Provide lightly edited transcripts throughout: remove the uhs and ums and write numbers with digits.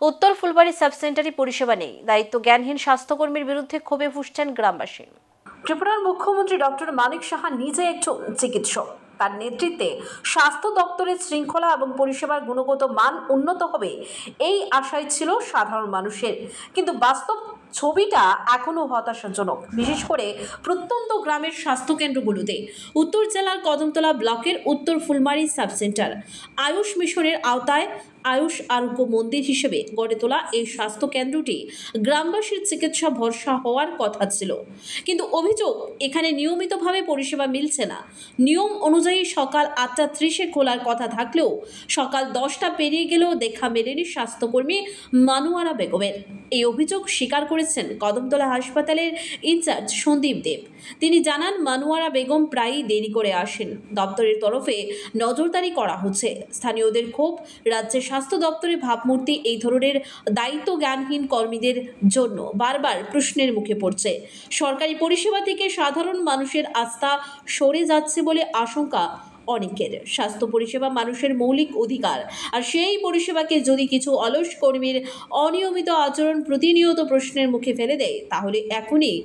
উত্তর ফুলবাড়ি সাব সেন্টারে পরিষেবা নেই, দায়িত্ব জ্ঞানহীন স্বাস্থ্যকর্মীর বিরুদ্ধে ক্ষোভে ফুঁসছেন গ্রামবাসী। ত্রিপুরার মুখ্যমন্ত্রী ডক্টর মানিক সাহা নিজে একজন চিকিৎসক। তার নেতৃত্বে স্বাস্থ্য দপ্তরের শৃঙ্খলা এবং পরিষেবার গুণগত মান উন্নত হবে এই আশাই ছিল সাধারণ মানুষের, কিন্তু বাস্তব ছবিটা এখনো হতাশাজনক, বিশেষ করে প্রত্যন্ত গ্রামের স্বাস্থ্যকেন্দ্রগুলোতে। উত্তর জেলার কদমতলা ব্লকের উত্তর ফুলবাড়ি সাব সেন্টার আয়ুষ মিশনের আওতায় আয়ুষ আরোগ্য মন্দির হিসেবে গড়ে তোলা এই স্বাস্থ্য কেন্দ্রটি গ্রামবাসীর চিকিৎসা ভরসা হওয়ার কথা ছিল, কিন্তু অভিযোগ এখানে নিয়মিতভাবে পরিষেবা মিলছে না। নিয়ম অনুযায়ী সকাল 8:30-এ খোলার কথা থাকলেও সকাল 10টা পেরিয়ে গেলেও দেখা মেলেনি স্বাস্থ্যকর্মী মানুয়ারা বেগমের। এই অভিযোগ স্বীকার করেছেন কদমতলা হাসপাতালের ইনচার্জ সন্দীপ দেব। তিনি জানান, মানুয়ারা বেগম প্রায়ই দেরি করে আসেন। দপ্তরের তরফে নজরদারি করা হচ্ছে। স্থানীয়দের ক্ষোভ, রাজ্যের স্বাস্থ্য দপ্তরের ভাবমূর্তি এই ধরনের দায়িত্ব জ্ঞানহীন কর্মীদের জন্য বারবার প্রশ্নের মুখে পড়ছে। সরকারি পরিষেবা থেকে সাধারণ মানুষের আস্থা সরে যাচ্ছে বলে আশঙ্কা অনেকের। স্বাস্থ্য পরিষেবা মানুষের মৌলিক অধিকার, আর সেই পরিষেবাকে যদি কিছু অলস কর্মীর অনিয়মিত আচরণ প্রতিনিয়ত প্রশ্নের মুখে ফেলে দেয়, তাহলে এখনই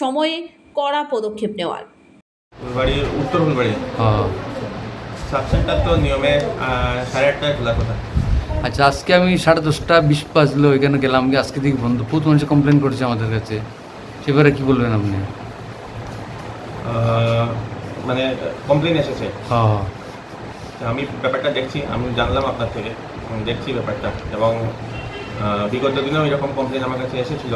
সময়ে কড়া পদক্ষেপ নেওয়ার। ফুলবাড়ির উত্তর ফুলবাড়ি সাব সেন্টার তো নিয়মে 8:30টায় খোলা কথা। আচ্ছা, আজকে আমি 10:30-20 বাজলো এখানে গেলাম, আজকে দিকে বন্ধ। বহুত মানুষ কমপ্লেন করেছে আমাদের কাছে, সেবারে কি বলবেন আপনি? মানে কমপ্লেন এসেছে। হ্যাঁ, আমি ব্যাপারটা দেখছি, আমি জানলাম আপনার থেকে, দেখছি ব্যাপারটা, এবং বিগত দিনেও এরকম কমপ্লেন আমার কাছে এসেছিল।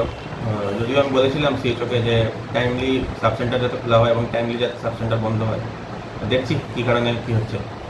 যদিও আমি বলেছিলাম সিএইচওকে যে টাইমলি সাব সেন্টার যাতে খোলা হয় এবং টাইমলি যাতে সাব সেন্টার বন্ধ হয়। দেখছি কী কারণে কী হচ্ছে।